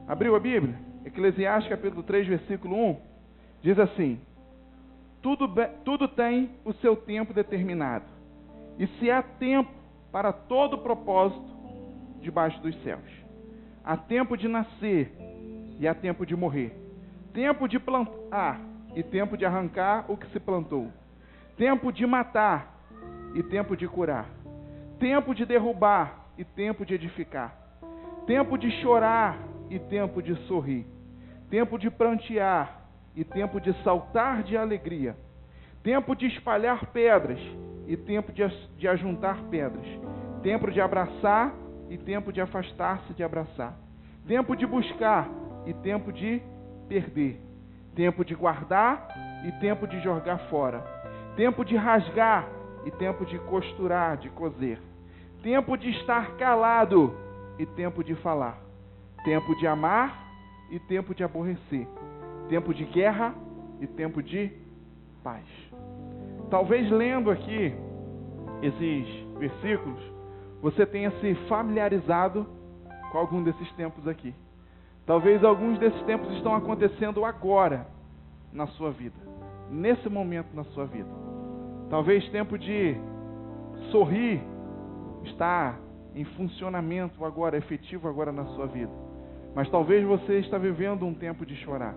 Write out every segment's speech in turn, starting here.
Abriu a Bíblia? Eclesiastes capítulo 3, versículo 1, diz assim: tudo tem o seu tempo determinado, e se há tempo para todo propósito debaixo dos céus. Há tempo de nascer e há tempo de morrer, tempo de plantar e tempo de arrancar o que se plantou, tempo de matar e tempo de curar, tempo de derrubar e tempo de edificar, tempo de chorar e tempo de sorrir, tempo de prantear e tempo de saltar de alegria, tempo de espalhar pedras e tempo de ajuntar pedras, tempo de abraçar e tempo de afastar-se de abraçar, tempo de buscar e tempo de perder, tempo de guardar e tempo de jogar fora, tempo de rasgar e tempo de costurar, de coser, tempo de estar calado e tempo de falar, tempo de amar e tempo de aborrecer, tempo de guerra e tempo de paz. Talvez lendo aqui esses versículos, você tenha se familiarizado com algum desses tempos aqui. Talvez alguns desses tempos estão acontecendo agora na sua vida, nesse momento na sua vida. Talvez tempo de sorrir está em funcionamento agora, efetivo agora na sua vida. Mas talvez você está vivendo um tempo de chorar.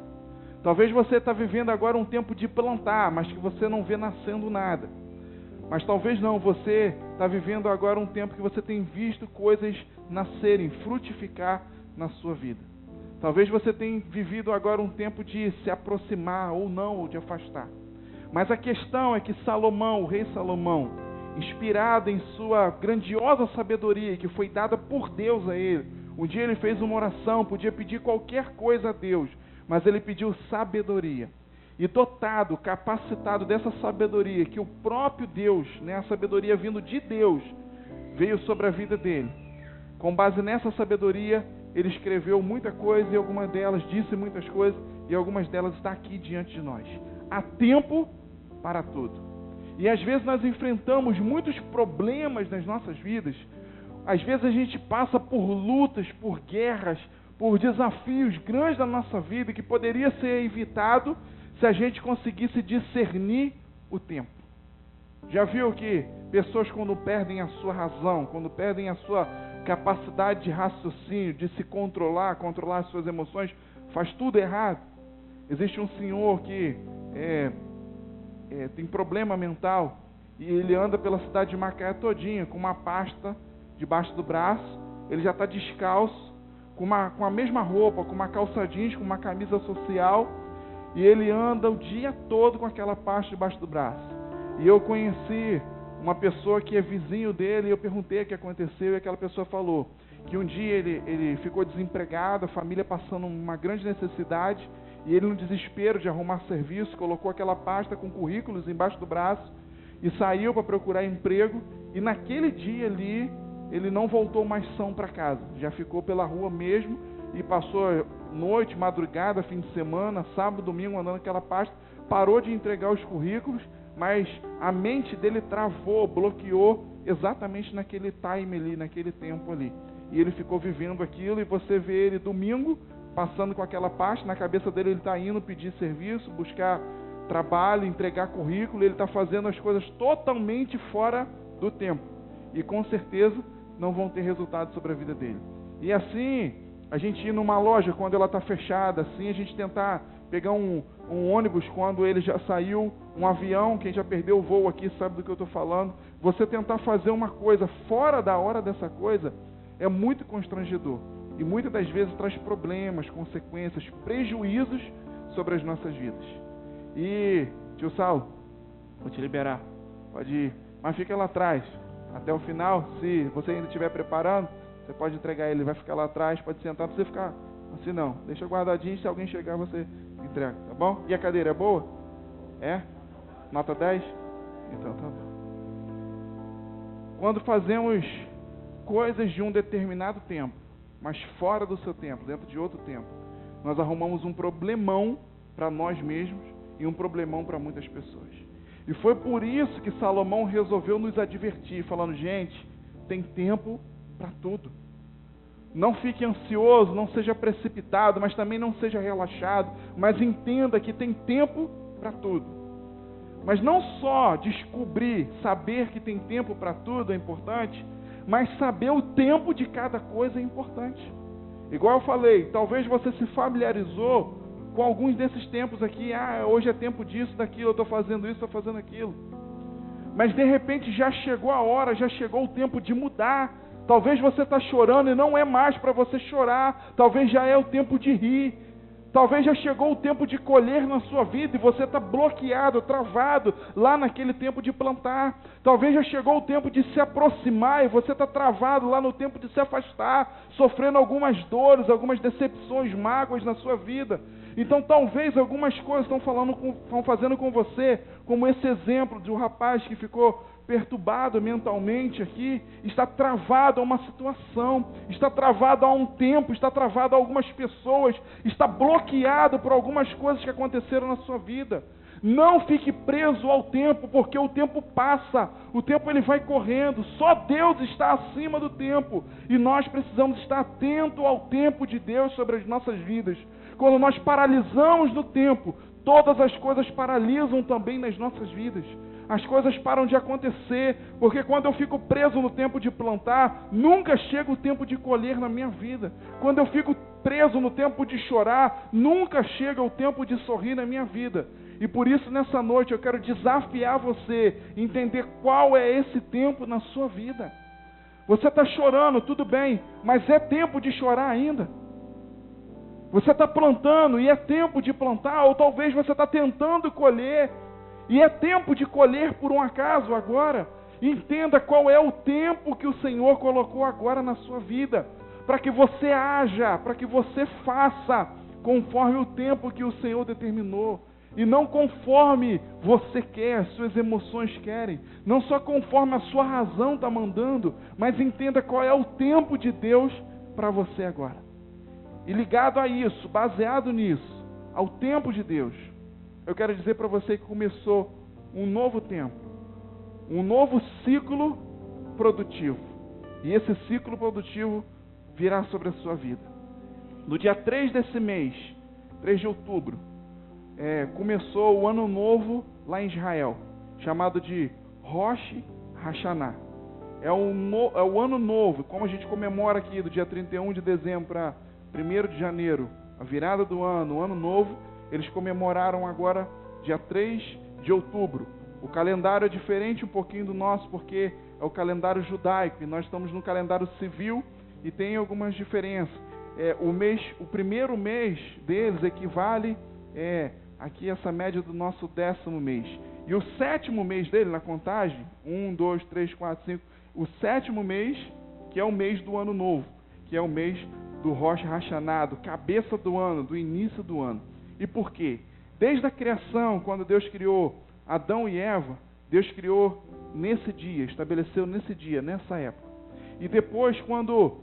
Talvez você está vivendo agora um tempo de plantar, mas que você não vê nascendo nada. Mas talvez não, você está vivendo agora um tempo que você tem visto coisas nascerem, frutificar na sua vida. Talvez você tenha vivido agora um tempo de se aproximar ou não, ou de afastar. Mas a questão é que Salomão, o rei Salomão, inspirado em sua grandiosa sabedoria que foi dada por Deus a ele, um dia ele fez uma oração, podia pedir qualquer coisa a Deus, mas ele pediu sabedoria. E dotado, capacitado dessa sabedoria, que o próprio Deus, a sabedoria vindo de Deus, veio sobre a vida dele. Com base nessa sabedoria, ele escreveu muita coisa, e algumas delas disse muitas coisas, e algumas delas está aqui diante de nós. Há tempo para tudo. E às vezes nós enfrentamos muitos problemas nas nossas vidas. Às vezes a gente passa por lutas, por guerras, por desafios grandes da nossa vida que poderia ser evitado se a gente conseguisse discernir o tempo. Já viu que pessoas quando perdem a sua razão, quando perdem a sua capacidade de raciocínio, de se controlar as suas emoções, faz tudo errado? Existe um senhor que tem problema mental e ele anda pela cidade de Macaé todinha com uma pasta debaixo do braço, ele já está descalço, com a mesma roupa, com uma calça jeans, com uma camisa social, e ele anda o dia todo com aquela pasta debaixo do braço. E eu conheci uma pessoa que é vizinho dele, e eu perguntei o que aconteceu, e aquela pessoa falou que um dia ele ficou desempregado, a família passando uma grande necessidade, e ele no desespero de arrumar serviço, colocou aquela pasta com currículos embaixo do braço, e saiu para procurar emprego, e naquele dia ali, ele não voltou mais são para casa, já ficou pela rua mesmo, e passou noite, madrugada, fim de semana, sábado, domingo, andando aquela pasta, parou de entregar os currículos, mas a mente dele travou, bloqueou, exatamente naquele time ali, naquele tempo ali. E ele ficou vivendo aquilo, e você vê ele domingo, passando com aquela pasta, na cabeça dele ele está indo pedir serviço, buscar trabalho, entregar currículo, ele está fazendo as coisas totalmente fora do tempo. E com certeza não vão ter resultado sobre a vida dele. E assim, a gente ir numa loja quando ela está fechada, assim, a gente tentar pegar um ônibus quando ele já saiu, um avião, quem já perdeu o voo aqui sabe do que eu estou falando, você tentar fazer uma coisa fora da hora dessa coisa, é muito constrangedor. E muitas das vezes traz problemas, consequências, prejuízos sobre as nossas vidas. E, tio Saulo, vou te liberar, pode ir, mas fica lá atrás. Até o final, se você ainda estiver preparando, você pode entregar ele, vai ficar lá atrás, pode sentar, não precisa ficar assim não. Deixa guardadinho, se alguém chegar você entrega, tá bom? E a cadeira é boa? É? Nota 10? Então tá bom. Quando fazemos coisas de um determinado tempo, mas fora do seu tempo, dentro de outro tempo, nós arrumamos um problemão para nós mesmos e um problemão para muitas pessoas. E foi por isso que Salomão resolveu nos advertir, falando, gente, tem tempo para tudo. Não fique ansioso, não seja precipitado, mas também não seja relaxado. Mas entenda que tem tempo para tudo. Mas não só descobrir, saber que tem tempo para tudo é importante, mas saber o tempo de cada coisa é importante. Igual eu falei, talvez você se familiarizou com alguns desses tempos aqui. Hoje é tempo disso, daquilo, eu estou fazendo isso, estou fazendo aquilo. Mas de repente já chegou a hora, já chegou o tempo de mudar. Talvez você está chorando e não é mais para você chorar. Talvez já é o tempo de rir. Talvez já chegou o tempo de colher na sua vida e você está bloqueado, travado lá naquele tempo de plantar. Talvez já chegou o tempo de se aproximar e você está travado lá no tempo de se afastar, sofrendo algumas dores, algumas decepções, mágoas na sua vida. Então talvez algumas coisas estão fazendo com você, como esse exemplo de um rapaz que ficou perturbado mentalmente aqui, está travado a uma situação, está travado a um tempo, está travado a algumas pessoas, está bloqueado por algumas coisas que aconteceram na sua vida. Não fique preso ao tempo, porque o tempo passa, o tempo ele vai correndo, só Deus está acima do tempo, e nós precisamos estar atentos ao tempo de Deus sobre as nossas vidas. Quando nós paralisamos no tempo, todas as coisas paralisam também nas nossas vidas. As coisas param de acontecer, porque quando eu fico preso no tempo de plantar, nunca chega o tempo de colher na minha vida. Quando eu fico preso no tempo de chorar, nunca chega o tempo de sorrir na minha vida. E por isso, nessa noite, eu quero desafiar você a entender qual é esse tempo na sua vida. Você está chorando, tudo bem, mas é tempo de chorar ainda. Você está plantando e é tempo de plantar, ou talvez você está tentando colher, e é tempo de colher por um acaso agora. Entenda qual é o tempo que o Senhor colocou agora na sua vida, para que você haja, para que você faça conforme o tempo que o Senhor determinou, e não conforme você quer, suas emoções querem, não só conforme a sua razão está mandando, mas entenda qual é o tempo de Deus para você agora. E ligado a isso, baseado nisso, ao tempo de Deus, eu quero dizer para você que começou um novo tempo, um novo ciclo produtivo. E esse ciclo produtivo virá sobre a sua vida. No dia 3 desse mês, 3 de outubro, começou o ano novo lá em Israel, chamado de Rosh Hashanah. É o ano novo, como a gente comemora aqui do dia 31 de dezembro para 1º de janeiro, a virada do ano, o ano novo. Eles comemoraram agora dia 3 de outubro. O calendário é diferente um pouquinho do nosso, porque é o calendário judaico, e nós estamos no calendário civil, e tem algumas diferenças. O primeiro mês deles equivale, aqui essa média do nosso 10º mês. E o 7º mês dele, na contagem, 1, 2, 3, 4, 5, o 7º mês, que é o mês do ano novo, que é o mês do Rosh Hashanah, do cabeça do ano, do início do ano. E por quê? Desde a criação, quando Deus criou Adão e Eva, Deus criou nesse dia, estabeleceu nesse dia, nessa época. E depois, quando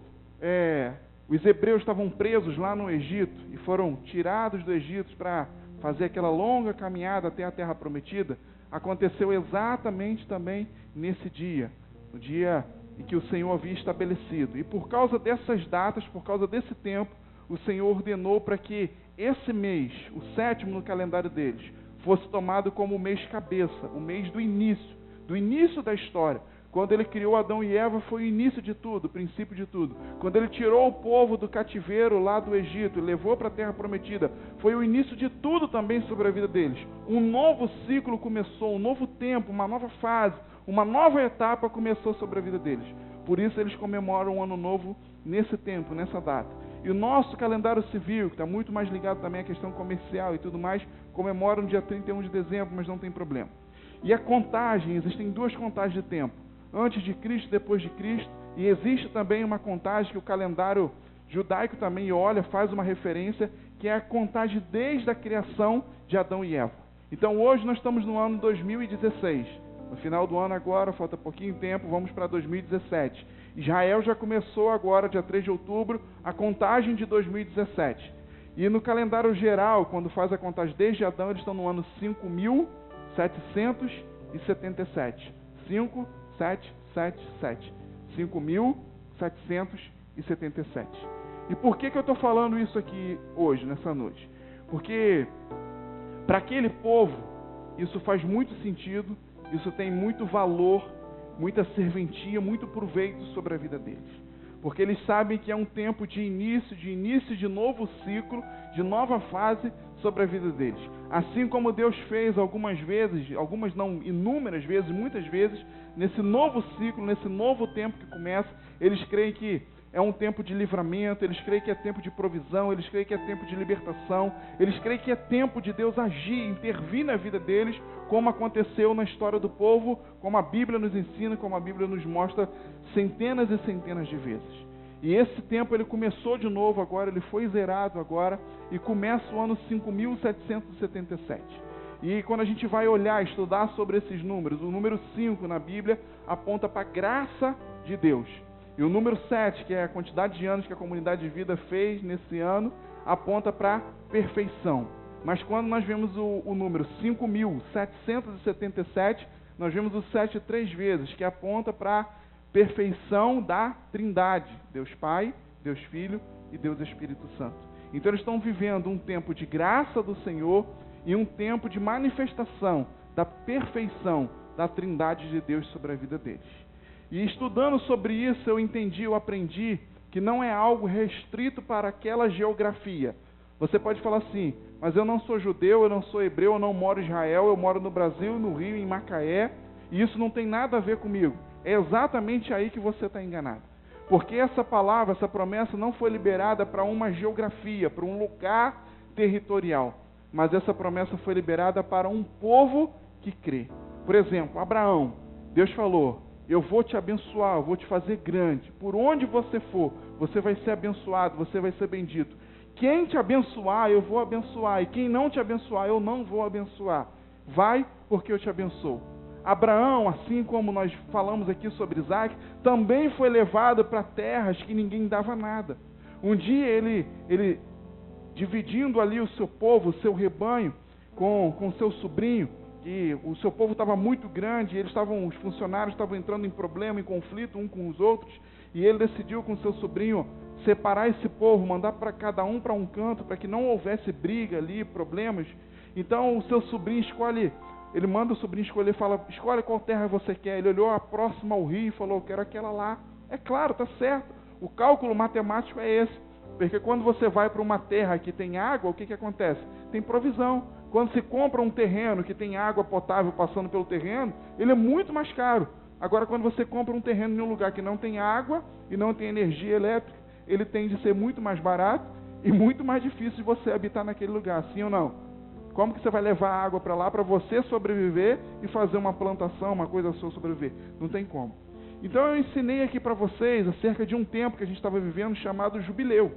os hebreus estavam presos lá no Egito e foram tirados do Egito para fazer aquela longa caminhada até a Terra Prometida, aconteceu exatamente também nesse dia, no dia em que o Senhor havia estabelecido. E por causa dessas datas, por causa desse tempo, o Senhor ordenou para que esse mês, o 7º no calendário deles, fosse tomado como o mês cabeça, o mês do início da história. Quando ele criou Adão e Eva, foi o início de tudo, o princípio de tudo. Quando ele tirou o povo do cativeiro lá do Egito e levou para a Terra Prometida, foi o início de tudo também sobre a vida deles. Um novo ciclo começou, um novo tempo, uma nova fase, uma nova etapa começou sobre a vida deles. Por isso eles comemoram o Ano Novo nesse tempo, nessa data. E o nosso calendário civil, que está muito mais ligado também à questão comercial e tudo mais, comemora no dia 31 de dezembro, mas não tem problema. E a contagem, existem 2 contagens de tempo, antes de Cristo, depois de Cristo, e existe também uma contagem que o calendário judaico também olha, faz uma referência, que é a contagem desde a criação de Adão e Eva. Então hoje nós estamos no ano 2016, no final do ano agora, falta pouquinho tempo, vamos para 2017. Israel já começou agora, dia 3 de outubro, a contagem de 2017. E no calendário geral, quando faz a contagem desde Adão, eles estão no ano 5.777. 5777. 5.777. 677. E por que eu estou falando isso aqui hoje, nessa noite? Porque para aquele povo, isso faz muito sentido, isso tem muito valor, muita serventia, muito proveito sobre a vida deles. Porque eles sabem que é um tempo de início de novo ciclo, de nova fase sobre a vida deles. Assim como Deus fez algumas vezes, algumas não, inúmeras vezes, muitas vezes, nesse novo ciclo, nesse novo tempo que começa, eles creem que é um tempo de livramento, eles creem que é tempo de provisão, eles creem que é tempo de libertação, eles creem que é tempo de Deus agir, intervir na vida deles, como aconteceu na história do povo, como a Bíblia nos ensina, como a Bíblia nos mostra centenas e centenas de vezes. E esse tempo ele começou de novo agora, ele foi zerado agora, e começa o ano 5.777. E quando a gente vai olhar, estudar sobre esses números, o número 5 na Bíblia aponta para a graça de Deus. E o número 7, que é a quantidade de anos que a comunidade de vida fez nesse ano, aponta para perfeição. Mas quando nós vemos o número 5.777, nós vemos o 7 3 vezes, que aponta para perfeição da Trindade, Deus Pai, Deus Filho e Deus Espírito Santo. Então eles estão vivendo um tempo de graça do Senhor e um tempo de manifestação da perfeição da Trindade de Deus sobre a vida deles. E estudando sobre isso, eu entendi, eu aprendi que não é algo restrito para aquela geografia. Você pode falar assim, mas eu não sou judeu, eu não sou hebreu, eu não moro em Israel, eu moro no Brasil, no Rio, em Macaé, e isso não tem nada a ver comigo. É exatamente aí que você está enganado. Porque essa palavra, essa promessa não foi liberada para uma geografia, para um lugar territorial, mas essa promessa foi liberada para um povo que crê. Por exemplo, Abraão, Deus falou, eu vou te abençoar, eu vou te fazer grande. Por onde você for, você vai ser abençoado, você vai ser bendito. Quem te abençoar, eu vou abençoar. E quem não te abençoar, eu não vou abençoar. Vai, porque eu te abençoo. Abraão, assim como nós falamos aqui sobre Isaac, também foi levado para terras que ninguém dava nada. Um dia ele dividindo ali o seu povo, o seu rebanho, com seu sobrinho, que o seu povo estava muito grande, os funcionários estavam entrando em problema, em conflito um com os outros, e ele decidiu com seu sobrinho separar esse povo, mandar para cada um para um canto, para que não houvesse briga ali, problemas. Então o seu sobrinho ele manda o sobrinho escolher, fala, escolhe qual terra você quer. Ele olhou a próxima ao rio e falou, eu quero aquela lá. É claro, está certo. O cálculo matemático é esse. Porque quando você vai para uma terra que tem água, o que acontece? Tem provisão. Quando se compra um terreno que tem água potável passando pelo terreno, ele é muito mais caro. Agora, quando você compra um terreno em um lugar que não tem água e não tem energia elétrica, ele tende a ser muito mais barato e muito mais difícil de você habitar naquele lugar, sim ou não? Como que você vai levar água para lá para você sobreviver e fazer uma plantação, uma coisa sua sobreviver? Não tem como. Então eu ensinei aqui para vocês acerca de um tempo que a gente estava vivendo chamado jubileu.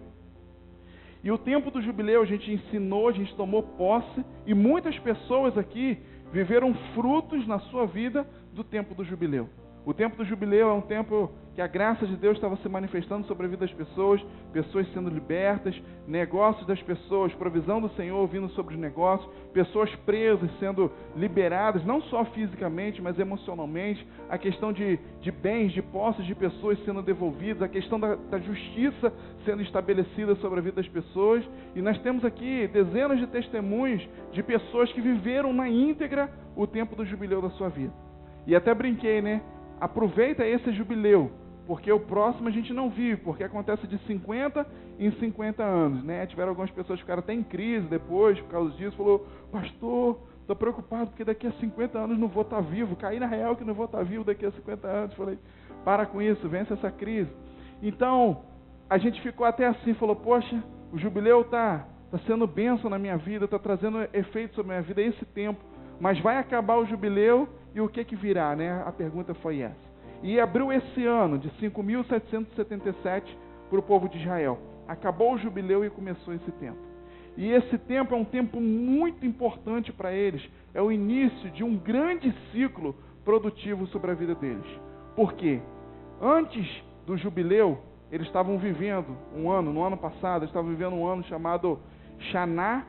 E o tempo do jubileu a gente ensinou, a gente tomou posse, e muitas pessoas aqui viveram frutos na sua vida do tempo do jubileu. O tempo do jubileu é um tempo que a graça de Deus estava se manifestando sobre a vida das pessoas, pessoas sendo libertas, negócios das pessoas, provisão do Senhor vindo sobre os negócios, pessoas presas sendo liberadas, não só fisicamente, mas emocionalmente, a questão de bens, de posses de pessoas sendo devolvidas, a questão da justiça sendo estabelecida sobre a vida das pessoas. E nós temos aqui dezenas de testemunhos de pessoas que viveram na íntegra o tempo do jubileu da sua vida. E até brinquei, né? Aproveita esse jubileu, porque o próximo a gente não vive, porque acontece de 50 em 50 anos, né? Tiveram algumas pessoas que ficaram até em crise depois, por causa disso, falou, pastor, estou preocupado, porque daqui a 50 anos não vou estar vivo, caí na real que não vou estar vivo daqui a 50 anos. Falei, para com isso, vence essa crise. Então, a gente ficou até assim, falou, poxa, o jubileu está sendo bênção na minha vida, está trazendo efeito sobre a minha vida, esse tempo, mas vai acabar o jubileu, e o que virá, né? A pergunta foi essa. E abriu esse ano de 5.777 para o povo de Israel. Acabou o jubileu e começou esse tempo. E esse tempo é um tempo muito importante para eles. É o início de um grande ciclo produtivo sobre a vida deles. Por quê? Antes do jubileu, eles estavam vivendo no ano passado, eles estavam vivendo um ano chamado Shana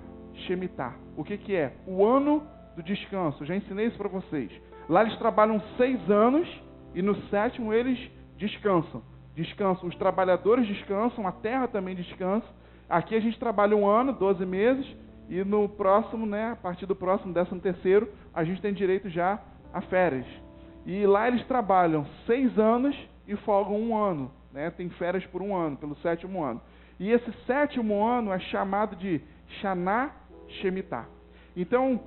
Shemitah. O que é? O ano do descanso. Eu já ensinei isso para vocês. Lá eles trabalham 6 anos e no 7º eles descansam. descansam, os trabalhadores descansam, a terra também descansa. Aqui a gente trabalha 1 ano, 12 meses, e no próximo, né, a partir do próximo 13º, a gente tem direito já a férias. E lá eles trabalham 6 anos e folgam 1 ano, né? Tem férias por 1 ano, pelo 7º ano. E esse 7º ano é chamado de Shana Shemitah. Então,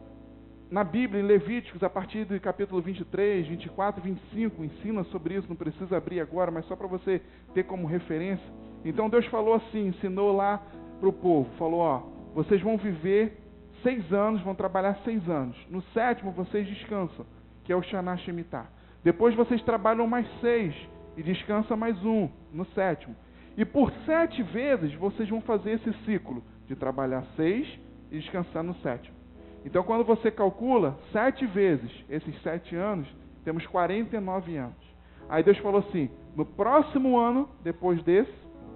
na Bíblia, em Levíticos, a partir do capítulo 23, 24 e 25, ensina sobre isso, não precisa abrir agora, mas só para você ter como referência. Então Deus falou assim, ensinou lá para o povo, falou, ó, vocês vão viver 6 anos, vão trabalhar 6 anos. No 7º vocês descansam, que é o Shana Shemitah. Depois vocês trabalham mais 6 e descansam mais 1 no 7º. E por 7 vezes vocês vão fazer esse ciclo de trabalhar 6 e descansar no 7º. Então, quando você calcula 7 vezes esses 7 anos, temos 49 anos. Aí Deus falou assim, no próximo ano, depois desse,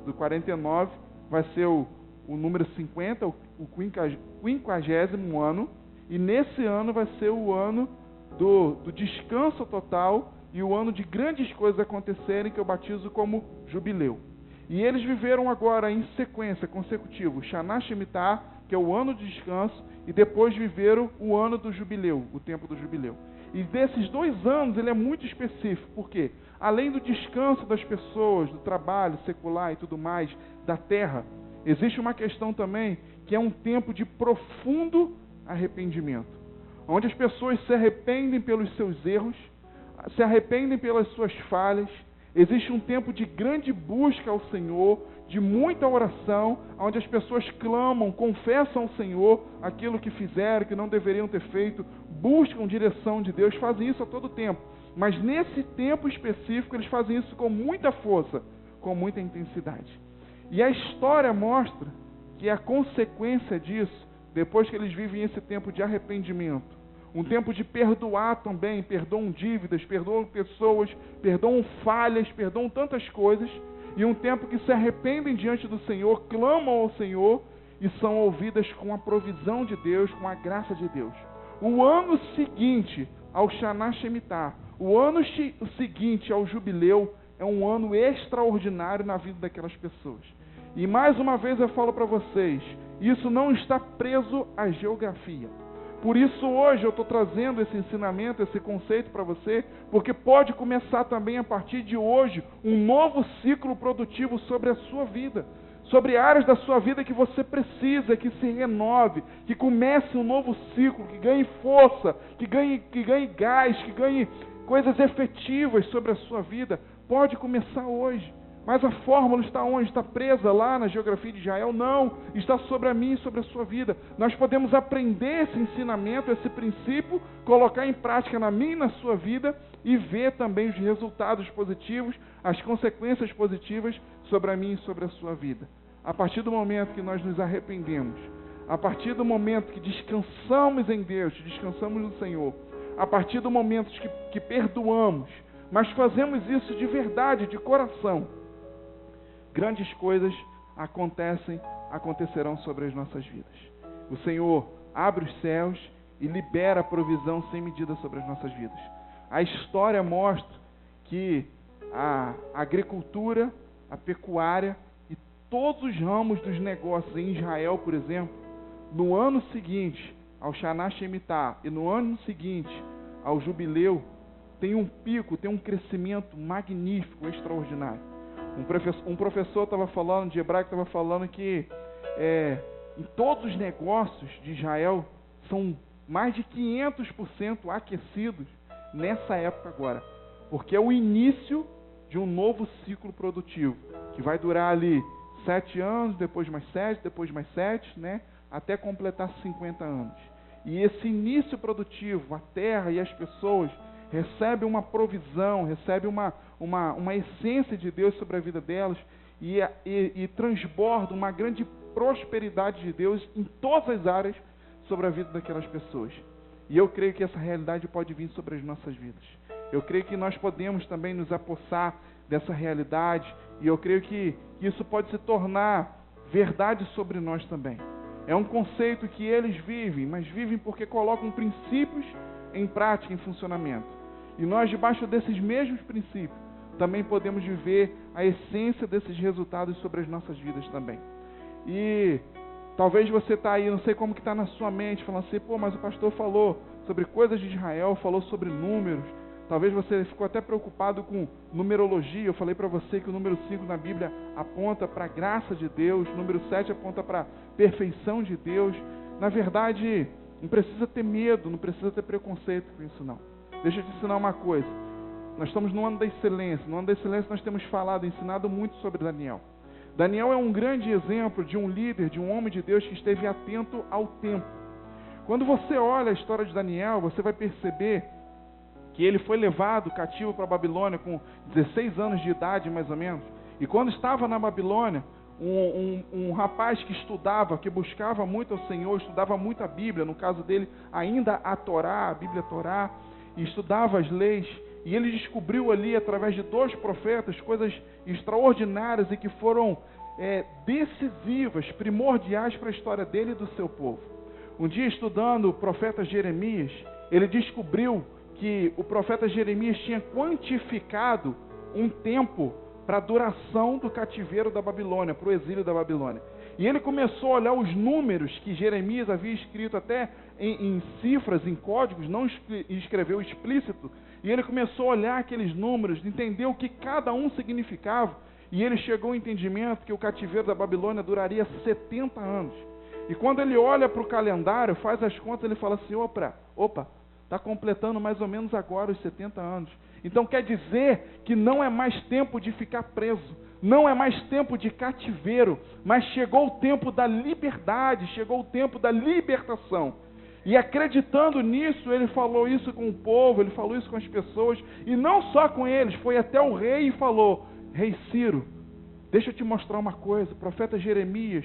do 49, vai ser o número 50, o 50º ano, e nesse ano vai ser o ano do descanso total e o ano de grandes coisas acontecerem, que eu batizo como jubileu. E eles viveram agora em sequência, consecutivo, Shana Shemitah, que é o ano de descanso, e depois viveram o ano do jubileu, o tempo do jubileu. E desses 2 anos, ele é muito específico, porque além do descanso das pessoas, do trabalho secular e tudo mais, da terra, existe uma questão também, que é um tempo de profundo arrependimento, onde as pessoas se arrependem pelos seus erros, se arrependem pelas suas falhas. Existe um tempo de grande busca ao Senhor, de muita oração, onde as pessoas clamam, confessam ao Senhor aquilo que fizeram, que não deveriam ter feito, buscam direção de Deus, fazem isso a todo tempo. Mas nesse tempo específico, eles fazem isso com muita força, com muita intensidade. E a história mostra que a consequência disso, depois que eles vivem esse tempo de arrependimento, um tempo de perdoar também, perdoam dívidas, perdoam pessoas, perdoam falhas, perdoam tantas coisas, e um tempo que se arrependem diante do Senhor, clamam ao Senhor e são ouvidas com a provisão de Deus, com a graça de Deus. O ano seguinte ao Shana Shemitah, o ano seguinte ao jubileu, é um ano extraordinário na vida daquelas pessoas. E mais uma vez eu falo para vocês, isso não está preso à geografia. Por isso hoje eu estou trazendo esse ensinamento, esse conceito para você, porque pode começar também a partir de hoje um novo ciclo produtivo sobre a sua vida, sobre áreas da sua vida que você precisa, que se renove, que comece um novo ciclo, que ganhe força, que ganhe gás, que ganhe coisas efetivas sobre a sua vida. Pode começar hoje. Mas a fórmula está onde? Está presa lá na geografia de Israel? Não, está sobre a minha e sobre a sua vida. Nós podemos aprender esse ensinamento, esse princípio, colocar em prática na minha e na sua vida e ver também os resultados positivos, as consequências positivas sobre a minha e sobre a sua vida. A partir do momento que nós nos arrependemos, a partir do momento que descansamos em Deus, descansamos no Senhor, a partir do momento que perdoamos, mas fazemos isso de verdade, de coração, grandes coisas acontecerão sobre as nossas vidas. O Senhor abre os céus e libera a provisão sem medida sobre as nossas vidas. A história mostra que a agricultura, a pecuária e todos os ramos dos negócios em Israel, por exemplo, no ano seguinte ao Shana Shemitah e no ano seguinte ao jubileu, tem um pico, tem um crescimento magnífico, extraordinário. Um professor estava falando, de hebraico, estava falando que em todos os negócios de Israel são mais de 500% aquecidos nessa época agora, porque é o início de um novo ciclo produtivo, que vai durar ali 7 anos, depois mais 7, depois mais 7, né, até completar 50 anos. E esse início produtivo, a terra e as pessoas recebem uma provisão, recebem uma essência de Deus sobre a vida delas e transborda uma grande prosperidade de Deus em todas as áreas sobre a vida daquelas pessoas. E eu creio que essa realidade pode vir sobre as nossas vidas. Eu creio que nós podemos também nos apossar dessa realidade e eu creio que isso pode se tornar verdade sobre nós também. É um conceito que eles vivem, mas vivem porque colocam princípios em prática, em funcionamento. E nós, debaixo desses mesmos princípios, também podemos viver a essência desses resultados sobre as nossas vidas também. E talvez você está aí, não sei como que está na sua mente, falando assim, pô, mas o pastor falou sobre coisas de Israel, falou sobre números. Talvez você ficou até preocupado com numerologia. Eu falei para você que o número 5 na Bíblia aponta para a graça de Deus, o número 7 aponta para a perfeição de Deus. Na verdade, não precisa ter medo, não precisa ter preconceito com isso não. Deixa eu te ensinar uma coisa. Nós estamos no ano da excelência. No ano da excelência nós temos ensinado muito sobre Daniel. Daniel é um grande exemplo de um líder, de um homem de Deus que esteve atento ao tempo. Quando você olha a história de Daniel, você vai perceber que ele foi levado cativo para a Babilônia com 16 anos de idade, mais ou menos. E quando estava na Babilônia, um rapaz que estudava, que buscava muito ao Senhor, estudava muito a Bíblia, no caso dele, ainda a Torá, a Bíblia Torá, e estudava as leis. E ele descobriu ali, através de 2 profetas, coisas extraordinárias e que foram decisivas, primordiais para a história dele e do seu povo. Um dia, estudando o profeta Jeremias, ele descobriu que o profeta Jeremias tinha quantificado um tempo para a duração do cativeiro da Babilônia, para o exílio da Babilônia. E ele começou a olhar os números que Jeremias havia escrito até em cifras, em códigos, não escreveu explícito. E ele começou a olhar aqueles números, entender o que cada um significava. E ele chegou ao entendimento que o cativeiro da Babilônia duraria 70 anos. E quando ele olha para o calendário, faz as contas, ele fala assim, opa, está completando mais ou menos agora os 70 anos. Então quer dizer que não é mais tempo de ficar preso, não é mais tempo de cativeiro, mas chegou o tempo da liberdade, chegou o tempo da libertação. E acreditando nisso, ele falou isso com o povo, ele falou isso com as pessoas, e não só com eles, foi até o rei e falou, Rei Ciro, deixa eu te mostrar uma coisa, o profeta Jeremias,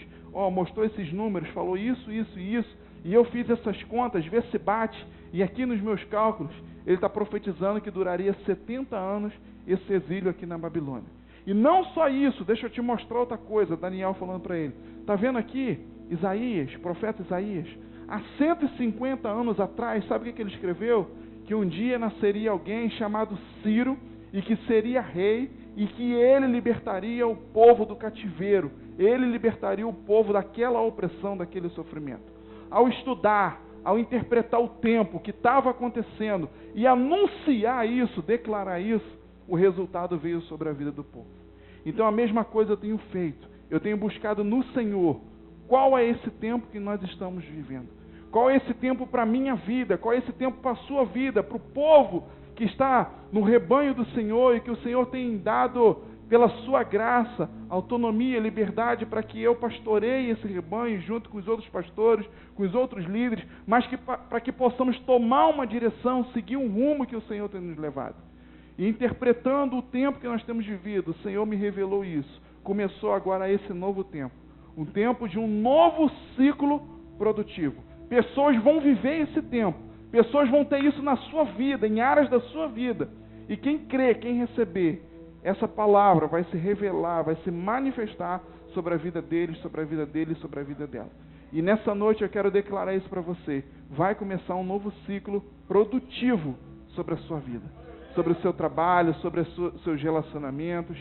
mostrou esses números, falou isso, isso e isso, e eu fiz essas contas, vê se bate, e aqui nos meus cálculos, ele está profetizando que duraria 70 anos esse exílio aqui na Babilônia. E não só isso, deixa eu te mostrar outra coisa, Daniel falando para ele, está vendo aqui, Isaías, profeta Isaías, há 150 anos atrás, sabe o que ele escreveu? Que um dia nasceria alguém chamado Ciro, e que seria rei, e que ele libertaria o povo do cativeiro, ele libertaria o povo daquela opressão, daquele sofrimento. Ao estudar, ao interpretar o tempo que estava acontecendo e anunciar isso, declarar isso, o resultado veio sobre a vida do povo. Então a mesma coisa eu tenho feito. Eu tenho buscado no Senhor qual é esse tempo que nós estamos vivendo. Qual é esse tempo para a minha vida? Qual é esse tempo para a sua vida? Para o povo que está no rebanho do Senhor e que o Senhor tem dado pela sua graça, autonomia, liberdade para que eu pastoreie esse rebanho junto com os outros pastores, com os outros líderes, mas para que possamos tomar uma direção, seguir um rumo que o Senhor tem nos levado. E interpretando o tempo que nós temos vivido, o Senhor me revelou isso. Começou agora esse novo tempo. Um tempo de um novo ciclo produtivo. Pessoas vão viver esse tempo. Pessoas vão ter isso na sua vida, em áreas da sua vida. E quem crê, quem receber, essa palavra vai se revelar, vai se manifestar sobre a vida deles, sobre a vida dele, sobre a vida dela. E nessa noite eu quero declarar isso para você. Vai começar um novo ciclo produtivo sobre a sua vida. Sobre o seu trabalho, sobre os seus relacionamentos,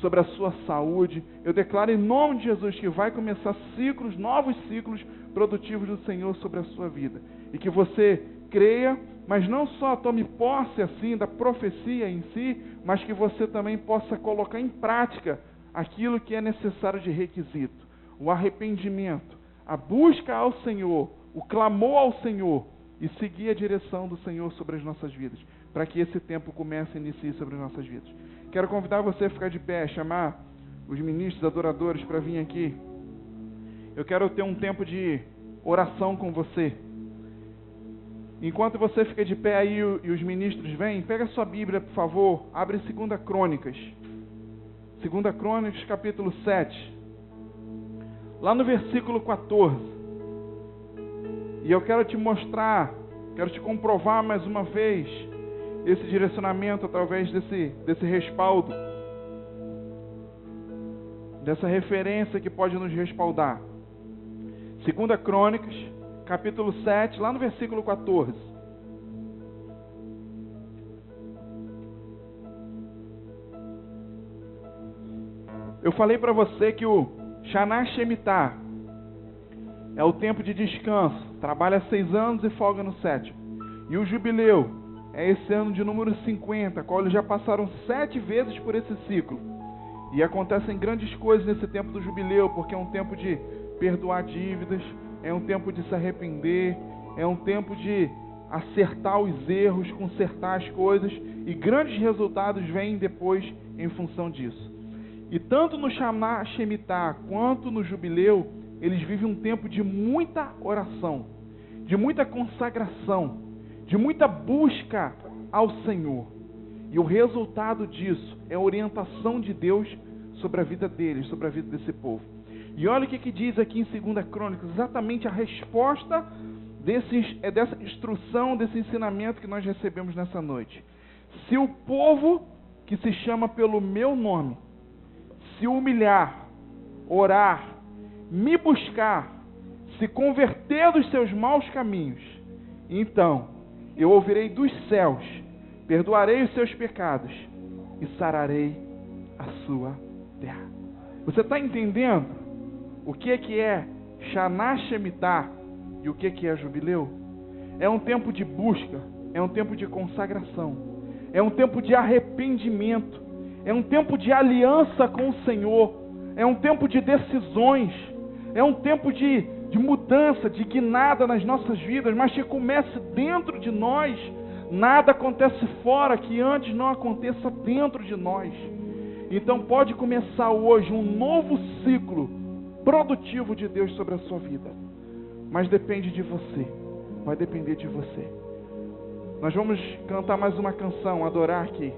sobre a sua saúde. Eu declaro em nome de Jesus que vai começar ciclos, novos ciclos produtivos do Senhor sobre a sua vida. E que você creia, mas não só tome posse assim da profecia em si, mas que você também possa colocar em prática aquilo que é necessário de requisito. O arrependimento, a busca ao Senhor, o clamor ao Senhor e seguir a direção do Senhor sobre as nossas vidas, para que esse tempo comece e inicie sobre as nossas vidas. Quero convidar você a ficar de pé, chamar os ministros adoradores para vir aqui. Eu quero ter um tempo de oração com você. Enquanto você fica de pé aí e os ministros vêm, pega a sua Bíblia, por favor, abre 2 Crônicas. 2 Crônicas, capítulo 7. Lá no versículo 14. E eu quero te mostrar, quero te comprovar mais uma vez esse direcionamento através desse respaldo, dessa referência que pode nos respaldar. 2 Crônicas, capítulo 7, lá no versículo 14. Eu falei para você que o Shana Shemitah é o tempo de descanso. Trabalha 6 anos e folga no 7º. E o jubileu é esse ano de número 50, qual eles já passaram 7 vezes por esse ciclo. E acontecem grandes coisas nesse tempo do jubileu, porque é um tempo de perdoar dívidas, é um tempo de se arrepender, é um tempo de acertar os erros, consertar as coisas, e grandes resultados vêm depois em função disso. E tanto no Shana Shemitah quanto no jubileu, eles vivem um tempo de muita oração, de muita consagração, de muita busca ao Senhor. E o resultado disso é a orientação de Deus sobre a vida deles, sobre a vida desse povo. E olha o que diz aqui em 2 Crônicas, exatamente a resposta dessa instrução, desse ensinamento que nós recebemos nessa noite. Se o povo que se chama pelo meu nome se humilhar, orar, me buscar, se converter dos seus maus caminhos, então eu ouvirei dos céus, perdoarei os seus pecados e sararei a sua terra. Você está entendendo o que é Shana Shemitah e o que é jubileu? É um tempo de busca, é um tempo de consagração, é um tempo de arrependimento, é um tempo de aliança com o Senhor, é um tempo de decisões, é um tempo de mudança, de guinada nas nossas vidas, mas que comece dentro de nós. Nada acontece fora que antes não aconteça dentro de nós. Então pode começar hoje um novo ciclo produtivo de Deus sobre a sua vida. Mas depende de você. Vai depender de você. Nós vamos cantar mais uma canção, adorar aqui.